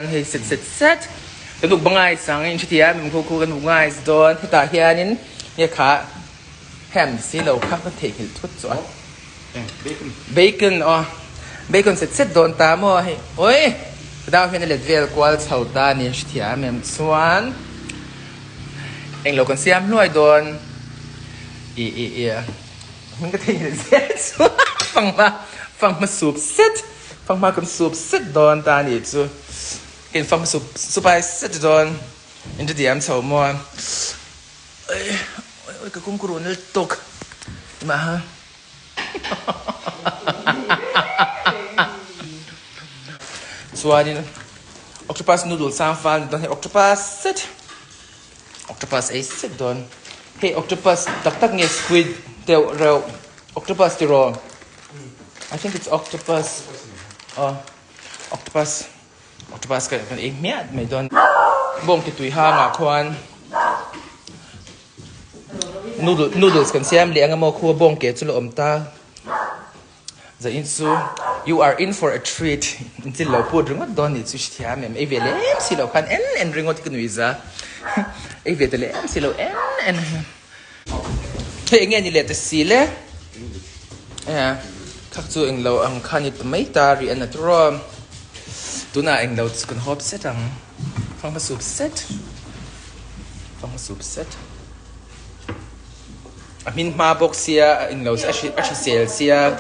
Hey, set. The look bangai sang in Chitia, and Coco and Wise Don, Hitahianin, Yaka, ham, silo, cup and take it. What's on? Bacon or bacon set Don Tamo. Hey, oi, without any little quals, how done in Chitia, and Swan. And look and see I'm no, I don't. Yeah. I'm going to take it. Fang my soup set. Fang my soup set Don Tani. So. In from soup I set it on into the am so more. Oi, cái cung cừu nó tục mà ha. So I didn't octopus noodle sam fan don't have octopus set. Octopus a set don. Hey octopus tak nghe squid teo raw octopus the raw. I think it's octopus. Octopus. Octopus cái ý mẹ mày don bông cái tùy ha ngà khoan noodles kan xem liang amo khua bông cái chulo ta za insu you are in for a treat intil lo pu ringot don ni chu thia mem e vele si lo khan en ringot kan wiza e vele em si lo en he nge ni le te si le khak chu eng lo ang khanit mai ta ri an atro tuna anh đâu còn hộp set rằng phong một súp set mình mà bốc xia anh đâu sẽ sale xia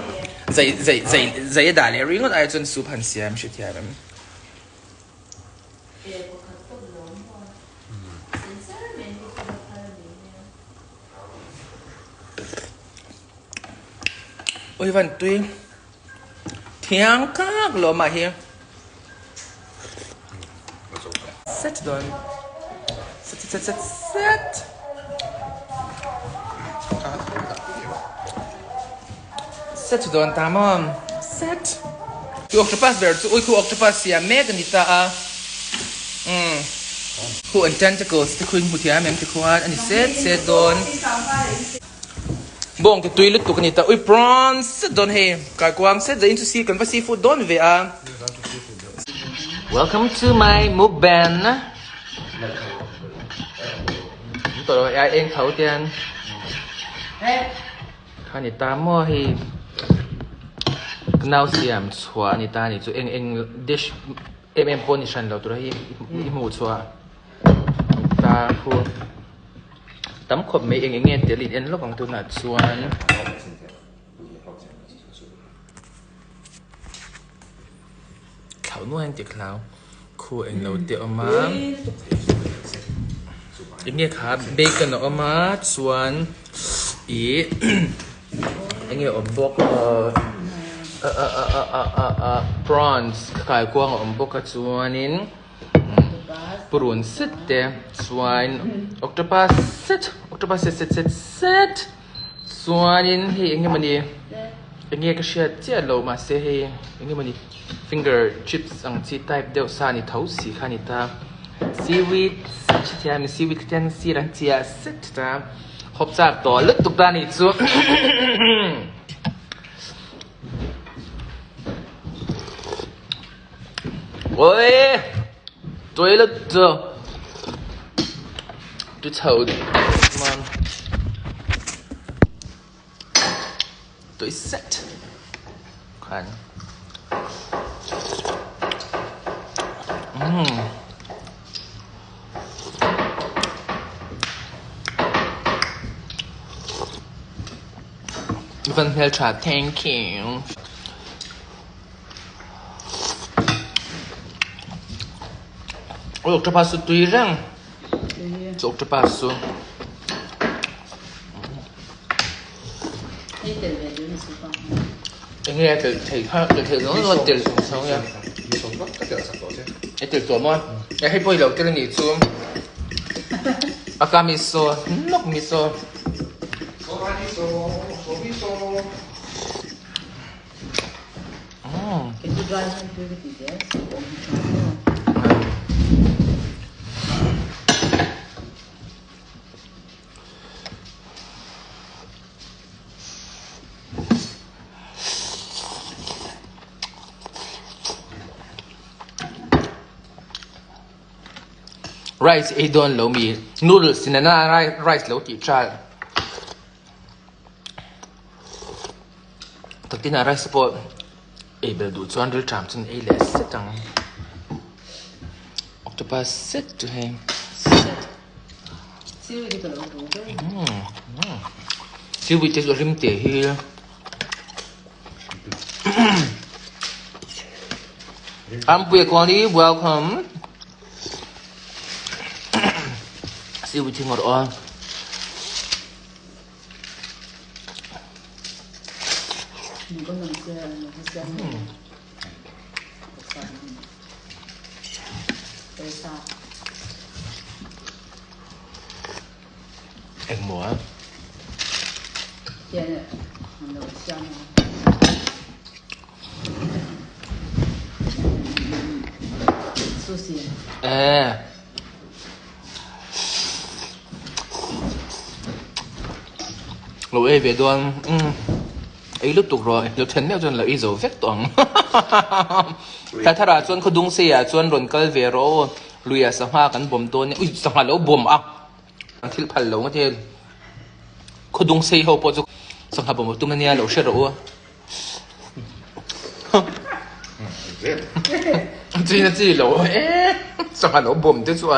dạy đà lệ riêng ai chọn súp hành xia em sẽ thiệt em ôi văn tuy thiang các lỗ mà hiền set don set don tamam set ku octopus bear oi ku octopus ya mega nita ku and tentacles te kuin mutia mem te kwan ani set don bong te tuilut tu kanita oi prawns set don he ka kwang set the into sea kan seafood don ve a. Welcome to my MUKBEN. Tôi ai em khẩu tiền. Khai ni ta mua hi. Now siam chua ni ta ni chu eng dish em position lo tu hi mu chua. Ta khu tấm khop mấy eng nghe tiền liền lúc bằng tu na chuan. Khẩu nuôi anh tiệc lão khu anh lâu tiệc mà anh nghe khá bacon ở mà chuan ý anh nghe ẩm bốc prawns khai quang ẩm bốc cái chuan in prawn set te chuan octopus set chuan in hi anh nghe mani anh nghe cái shit chia lâu mà sẽ hi anh nghe mani finger chips ang chi type deu sa ni thau si khanita seaweed chitia mi seaweed ten si ran chia set ta hop chak to lut tuk da ni chu oi toilet tu chau man tu set khan Vân theo trà thank you. Ôi octopus tùy răng. Octopus. Anh nghe thầy nó luôn tiền sống nha. Cái tiền tổ môn. Cái hay bôi đầu cái này xuống. Aka miso, nok miso. Can you dry some to the rice ấy đòn lâu mì noodle xin na rice lâu tí cha tất nhiên là rice po ấy bây giờ chọn được chạm chân ấy là set tăng octopus set cho hay siêu đi cái lâu đủ đấy siêu bị chết rồi rim tệ hi welcome siêu bị chết ngọt on mình có mình sẽ em mua dạ mình đầu xem sushi lâu ấy về đoan ấy lúc tục rồi lúc chân nhau chân là ý dấu vết toànถ้าเราชวนเขาดุงเสียชวนรนเกลเวโรลุยสภากันบ่มตัวเนี่ยอุ้ยสภาแล้วบ่มอ่ะที่พันหลงก็เจอเขาดุงเสียเขาปวดสภาบ่มตัวมันเนี่ยเราเชื่อรู้จีน่ะจีเราสภาแล้วบ่มที่สุด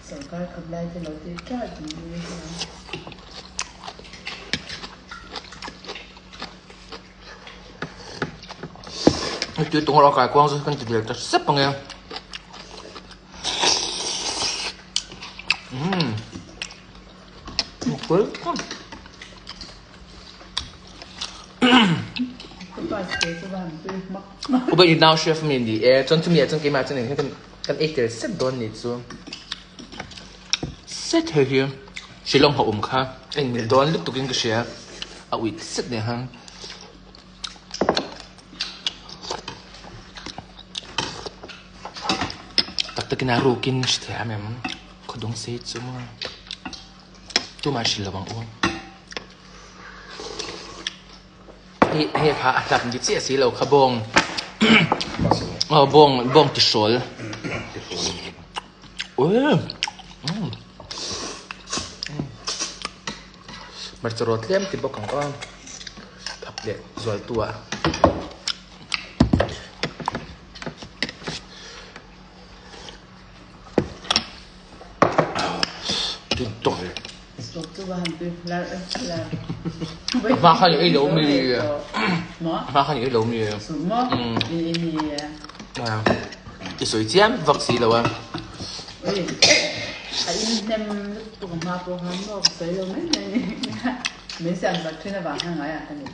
สงการคำไล่ที่เราจะจ้าจีนี่chứ tụi nó cài quang rồi con chỉ việc xếp bằng em cuối bây giờ now chef mình đi chân chúng mình chân cái mà chân này cái ấy cái xếp đòn này xuống xếp theo here chỉ long hậu khá anh đòn lúc tụi cái xe à ủy xếp này ha cái nào rukin thì em có đúng sẽ chúng tôi mà chỉ là bằng uống hay phá tập như thế xí lâu khá bông bông thì sôi ôi mà cho rót thêm thì bông còn có tập để rồi tua mà không những cái lẩu mì mà không những cái lẩu mì cái sủi chém vật gì đâu à anh nem tụi mà bố hắn nó sấy đâu mấy này mấy xem vật trên là vàng hàng ấy à anh được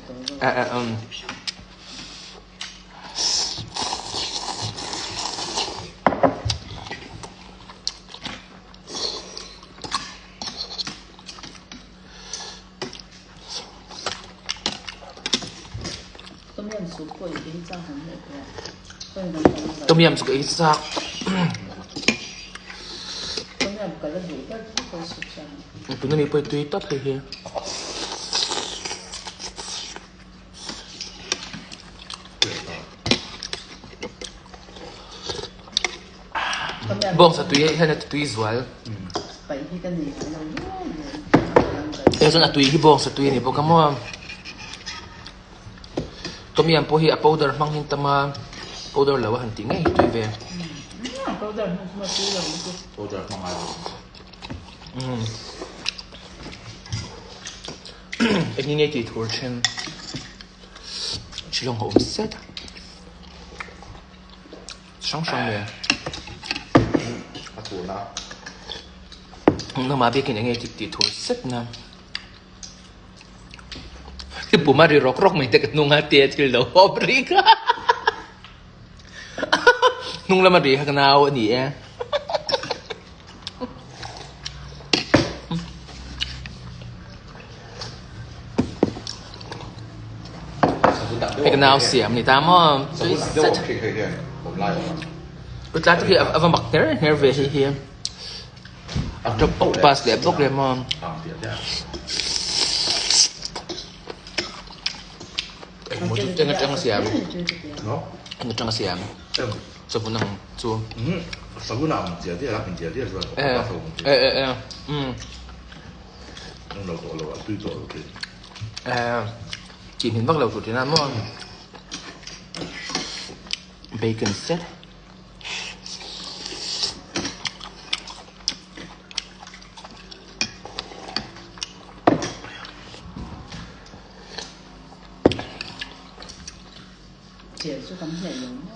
tôm yum sụp ít xác tụi nó bị bơi tùy tốt hay gì bông sa tùy hay là tùy zual em sẽ là tùy cái bông sa tùy này bông cam hoa tôm yum po hi a powder mang hin tama powder lawa han ti ngay tùy về powder mà tùy là powder mang ai em nghĩ ngay thì thua trên chỉ lòng hộp set sáng nè thua na nó mà biết cái này nghe thì thua set nè cái bùa mà đi rock mình tới cái nung hạt tiệt thì lâu hộp đi cả nung là mà đi hàng nào anh nhỉ cái nào xiêm này ta mà tôi set tôi ta thì ở mặc thế về hier Octopus để bốc lên mà một chút trăng xiêm một trăng xiêm cho phụ năng chua สกุลเราเจียที่เราเป็นเจียที่เราเราตุ้ยตัวเราตุ้ยกินเห็นพวกเราสุดที่นั่นมั้งเบคอนเซ็ต姐是很美容的。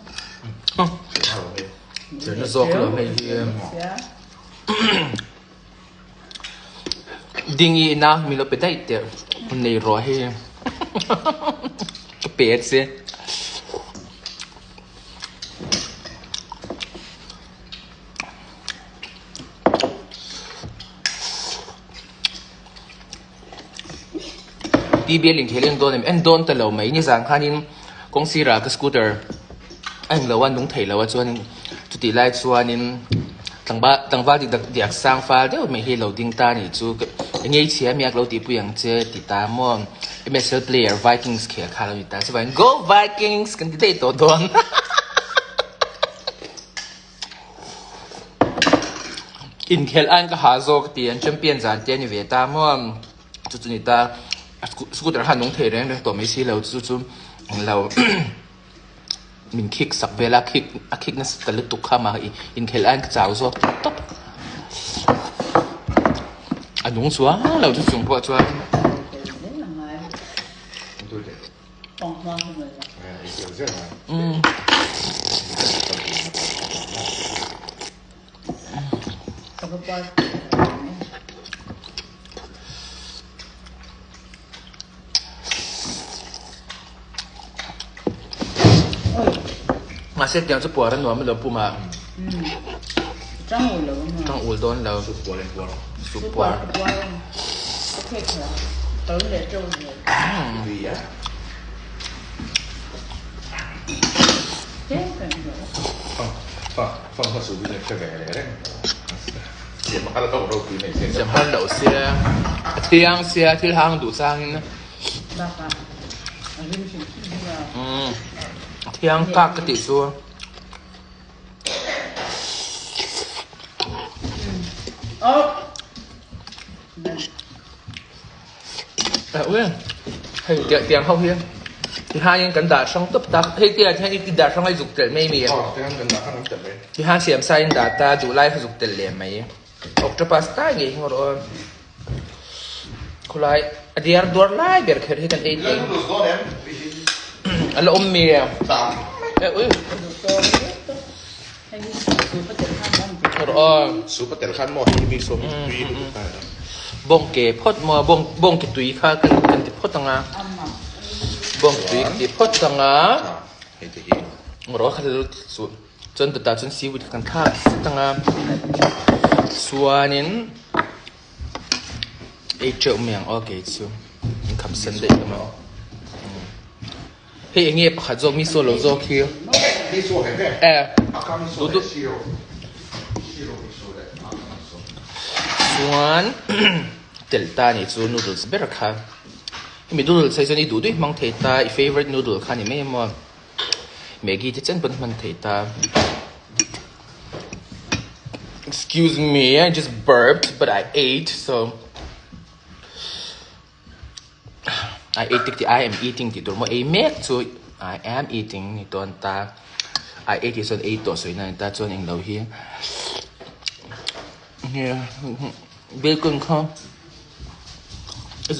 เดี๋ยวจะซอกเราไม่เยี่ยมดิ่งอีนะมีเราไปได้เดี๋ยวในรอให้เป็ดสิที่เบี้ยลิงเทเลียงโดนเนี่ยโดนแต่เราไม่นี่สั่งข้านี่กงซีรากับสกูตเตอร์เราว่านุ่งเทเราว่าชวนจุดที่ไล่ชวนนี่ตั้งว่าที่เด็กสร้างฟ้าเดี๋ยวไม่ให้เราดิ้งตานี่จูยังไงเชียร์มีเราตีผู้ยังเจอติดตามมั่วเมสเซอร์เพลย์ไวกิ้งส์เขียนข่าวเราติดตามใช่ไหม Go Vikings กันที่ได้ตัวโดนอินเคลอันก็หาโซกเตียนแชมเปี้ยนจานเตียนอยู่เวตามั่วจุดนี้ตาสกูตเตอร์หันนุ่งเทเรื่องตัวไม่ใช่เราจุดเราmình kick sắc về là kick nó sẽ lướt tục khăm mà in cái anh chào rồi top anh đúng xóa lâu chút dùng qua cho anh mà xét tiếng số nó nói mới là puma trong ủi đón là súp bò tới để trâu vì á phong súp bây giờ cái vẻ đấy điểm hai đậu đầu quý này điểm hai đậu xe thiên hàng đủ sang thiên các cái tỷ số ui hay tiếng không hiên thì hai nhân cần đá xong tấp tắc hay tiền hay đi đá xong hay dục tiền mấy miếng thì hai xem sai đá ta đủ lại dục tiền liền mấy Octopus ta gì ngồi rồi lại đi ăn đuổi lại biệt khởi hay cần đi anh là ôm mì à ui rồi súp bát tèo khăn mò thìมีส้มตุยบงเก็บพดมาบงเก็บตุยค่ะกันติดพดตังอ่ะบงตุยติดพดตังอ่ะรอเขาสุดจนตัดจนซีวิตกันท่าตังอ่ะส่วนนี้ไอเจ้าเมียงโอเคชัวยังคำสันเด็กมั้งเฮ้ยเงี้ยขัดโจมีโซโลโจคิวดูดูส่วนเดลต้านี่จูนูดลส์เบอร์ค่ะมีนูดลส์ใส่ส่วนนี้ดูด้วยมังเทต้า favorite noodle ค่ะนี่ไม่หมดเมกี้ที่เจนเป็นมันเทต้า excuse me I just burped but I ate so I ate ที่ I am eating ที่ตัวมัน I make so I am eating นี่ตัวตา I ate ที่ส่วน A ตัวส่วนนั้นตาส่วนเองเราเฮียเนี่ยเบคอนเขา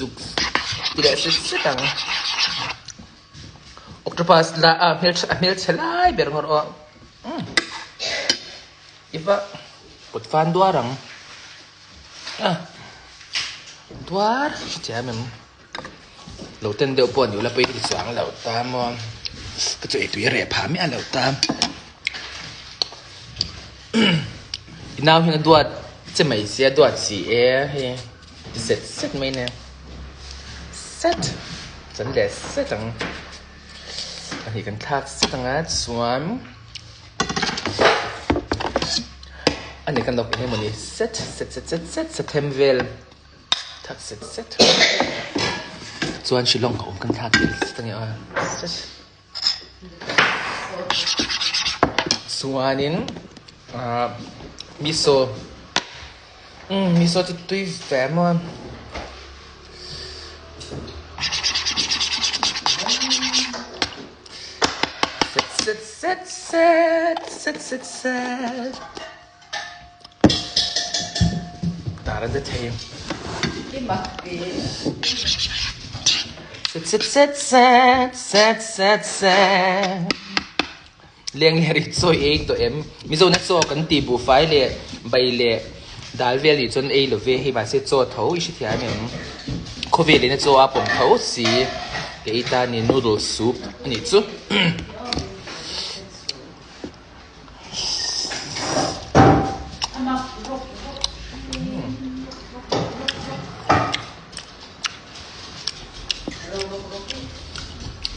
สุกtidak sedang Octopus lah mil celai biar ngorok iba put fan dua orang dua chả mình lâu tên đều buồn nhiều là bây giờ sáng lâu tam cái chỗ tuổi rẻ phá mẹ lâu tam nào hiện duaจะไม่เสียดวดสีให้เสร็จไหมเนี่ยเสร็จฉันเด็ดเสร็จจังอันนี้กันทักเสร็จจังอ่ะส่วนอันนี้กันดอกให้มันนี่เสร็จเทมเวลทักเสร็จส่วนชิลองของกันทักเสร็จจังอ่ะส่วนนี้ miso miso thì tùy vẻ mà set 다른 데 태임 cái mặt kia set liang le ri choi e to em mizo na cho kan ti bu fai le bai le dal ve li chon e lo ve hi ba se cho tho i shi thia me ko ve le na cho a pom tho si ke ita ni noodle soup ni chu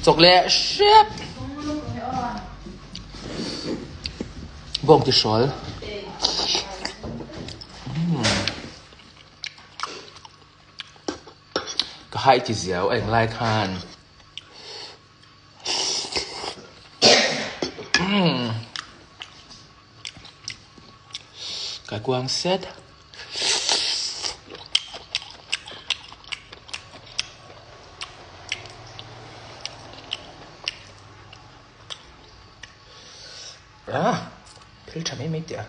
chok le shep bông thì sỏi cái hai thì dẻo anh lại khan cái quang set 필터 mấy tiệt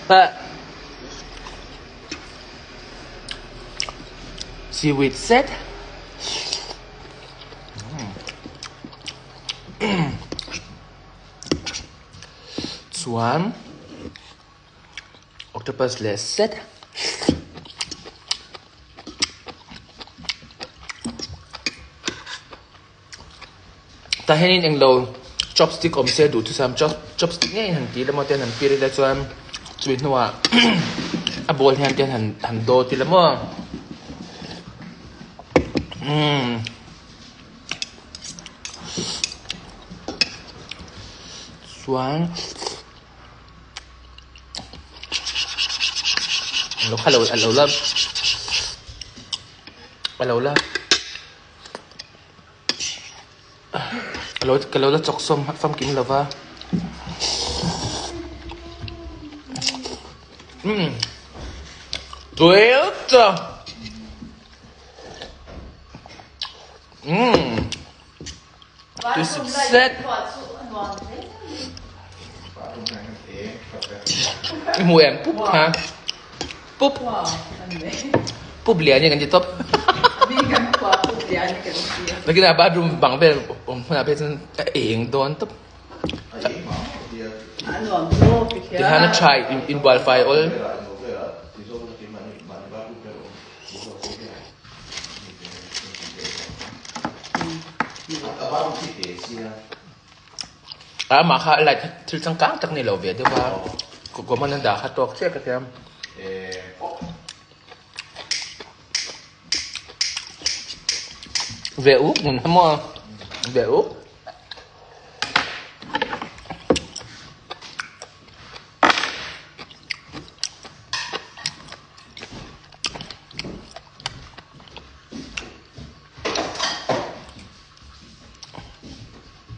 but seaweed set Swan Octopus less set ta henin englo chopstick om se du tu sam chopstick nge han ti lamo ten han piri la chuan chui nuwa a bol han ten han do ti lamo chuan lo khalo alo la cái lối chọc xôm phong kính là va tuyệt tuyệt set mùi em púp hả púp liền như cái gì top lagi na bedroom bang ben na ben eng don top di hana try in wildfire oil mà khai lại thử sang cá chắc này lẩu việt được ba có mình đã khát toạc chết cái em về úp mình không mua về úp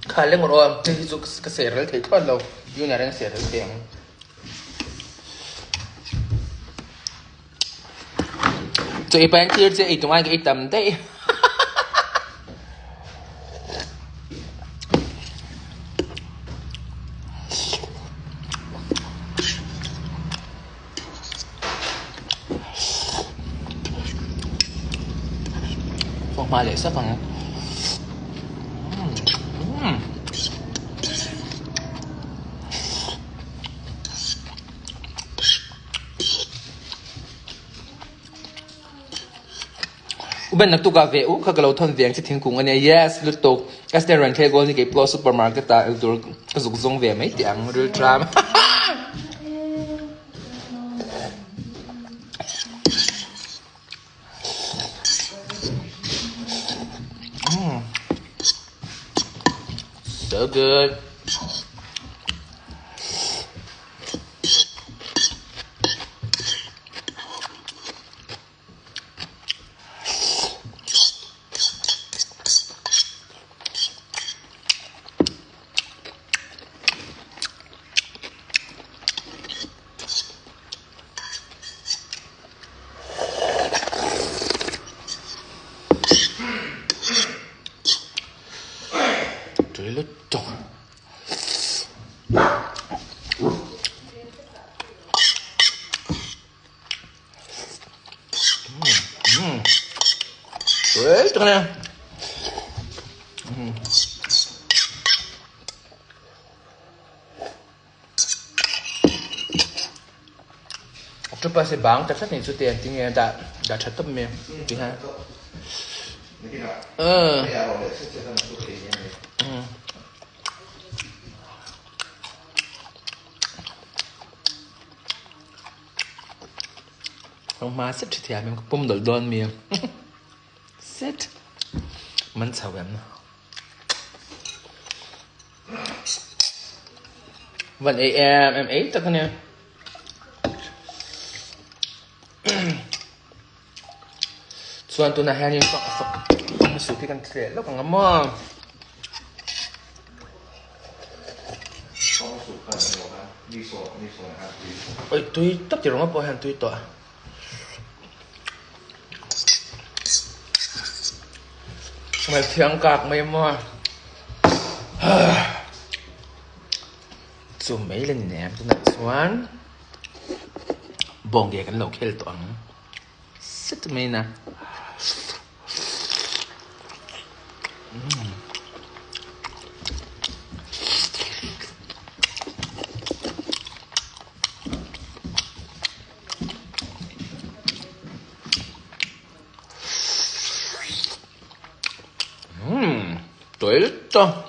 khai lên một ôm thì giúp cái sợi rễ thấy thoát lâu như này đang sợi rễ tiền tụi bạn chia sẻ tụi anh cái tầm đấy mà để sắp bằng bên nặc tu cà phê ú khá cái lâu thôn viếng chỉ thiên cùng anh ấy yes lúc tục cái restaurant thế gọi như cái pro supermarket ta được cái dụng dùng về mấy tiếng rồi tram so good. lứt trộn đấy cho nè Octopus Bawng chắc chắn số tiền thì nghe đã chặt tâm miệng thì ha không má xếp thì mình có bông đổ đòn miệng xếp mình xào em vẫn em ấy tất cả nèส่วนตัวนะฮะนี่ก็สูตรที่กันเทรดแล้วก็งามากเอ้ยตุยตับที่เรามาปล่อยหันตุยต่อทำไมเทียงกากไม่มาจู่ไม่เล่นแหนมตัวนั้นส่วนบองเกี่ยกันเราเข้าตัวนั้นสุดไม่นะ됐다.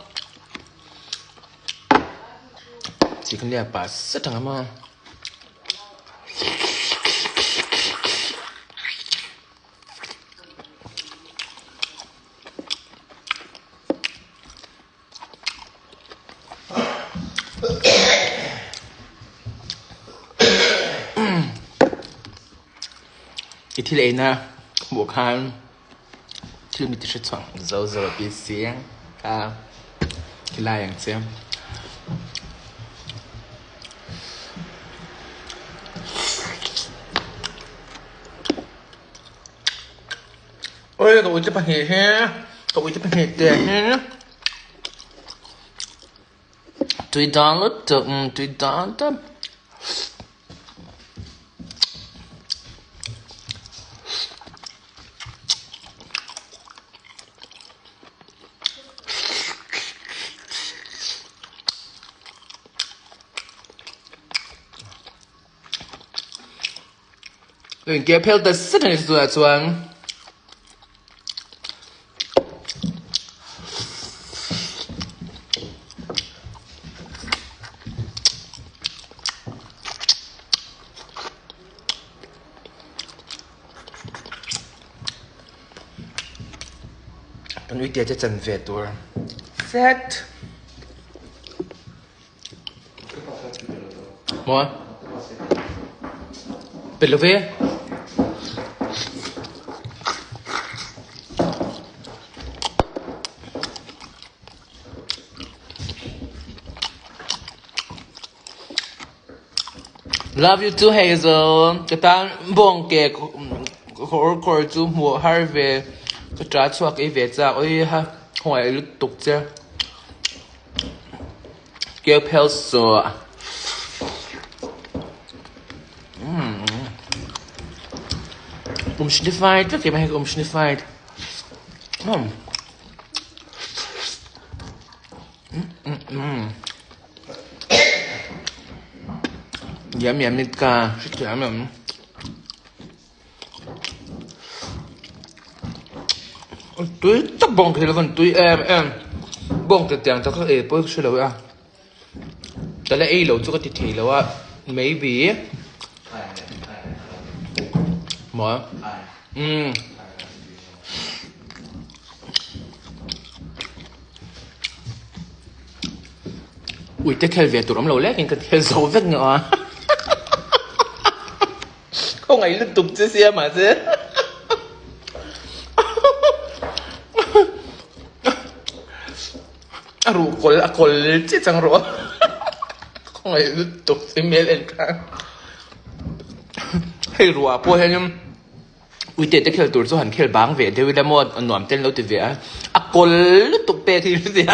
지금 내가 봤어, 잠깐만. 이 틸레이나 목한 틸 밑에 시청 저저 비시앙 아 길라양 쌤 ôi cậu chụp hình ha cậu chụp hình đẹp ha tùy đó lắm tùy đó đó Đừng kéo theo tật rất là dùa xuống Bạn uy tiết cho chân về tuổi Set Mua Biệt là về Love you too, Hazel. Cái ta bông kề khổ chú mùa hai về cái trả cho cái về ra ôi ha hỏi lúc tục chứ kêu pale sữa umschniffied rất kìa mày umschniffied Yum nít ca rất chán lắm túi tóc bông thì là phần túi em bông thì tiếng cho các em bớt xưa lâu àแต่ละlâu cho các thị lâu à maybe mà ui tới kêu về tụi nó lâu lét nhưng cái kêu dấu vết nhỏ không ai liên tục chia sẻ mà chứรู้คนที่จังรู้คงไอ้ตุกสิเมลเองกันให้รู้ว่าพวกนี้วิเตจะเขียนตัวสุหันเขียนบางเวทเดี๋ยววิลามอดหน่วมเต้นแล้วติเวียคนตุกเปทีเสีย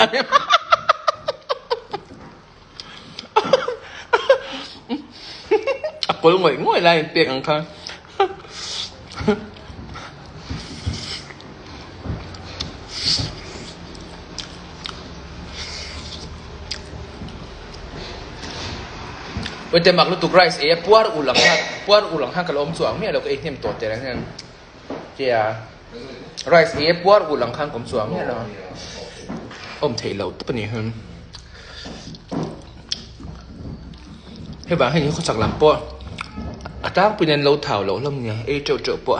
Col ngồi lại tiệc ăn khănวันเดมักลุตุกไรส์ปัวอุลังฮักกะลอมสวงเมียเราก็เทียมตัวเตรังนั้นเจียไรส์ปัวอุลังฮักกอมสวงเมียเราอมเทเราตัวนี้ฮึให้บางให้นี่เขาสักลำปัวอาตั้งเป็นเราเท่าเราลำเนี่ยเจ้าปัว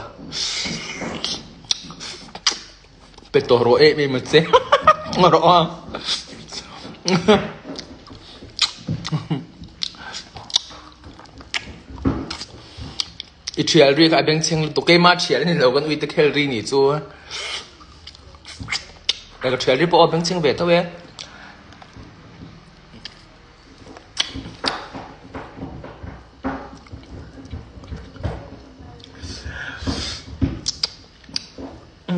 เป็นตัวโรไม่มาเซ่มาร้องอีเชียร์รีกับเบงเชงตัวเกมาเชียร์นี่เรากันวิตเคลรีนี่จูแต่ก็เชียร์รีพอเบงเชงเวทเท่าไหร่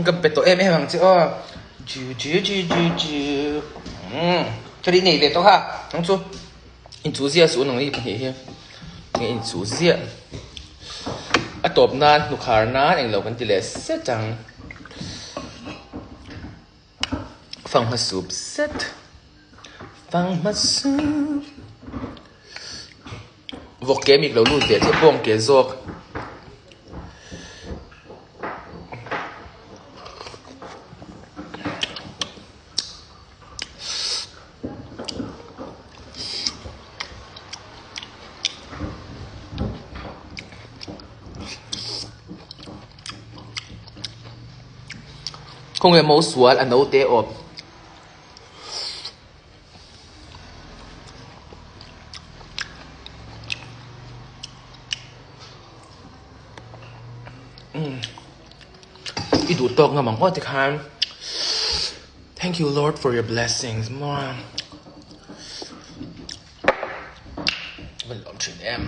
ก็เป็นตัวไม่ฟังจ้ะจู这里哪边多哈？能做？你做些数能力不行，你做些。啊，ตบนานลูกค้านานเองเรากันทีละเซตจังฟังมาสูบเซตฟังมาสูบวอกเกมอีกเราลู่เดียที่บ้องเกจอกคงจะ冇สวนอันนู้นเตะอบอีดูตกงามังก็จะคัน Thank you Lord for your blessings มั่วมันหลอมชิมแอม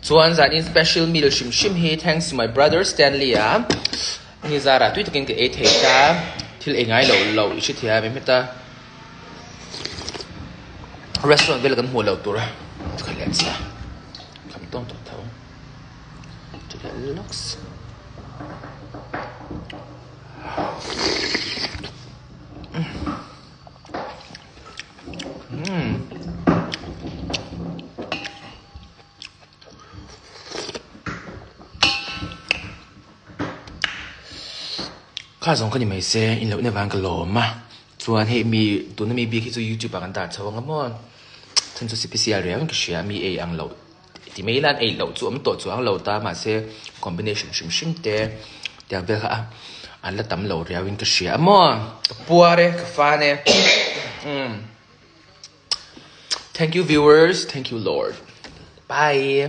ส่วนจาก in special meal ชิม he thanks to my brother Stanley อ่ะนี่ซาร่าตุ้ยตะกินกับเอเทจ้าที่เองไงเราอิชิเทียไม่ตา restaurant เวลากันหัวเราตัวละก็เล่นซะคำต้องตัวเท่าจะเล่นล็อกส์ข้าสองคนยังไม่เซ่อินแล้วในวันกันหล่อมาส่วนให้มีตัวนั้นมีบีที่จะยูทูบกันตัดชาวงามอนฉันจะสิพิเศษเรื่องก็เชียมีอังเหล่าที่ไม่ล้านเหล่าส่วนตัวเหล่าตามาเซ่คอมบิเนชันชิมเตะแต่เบลค่ะอันละตำเหล่าเรื่องก็เชียมอนปัวเร่กฟ้าเนี่ยThank you viewers Thank you Lord Bye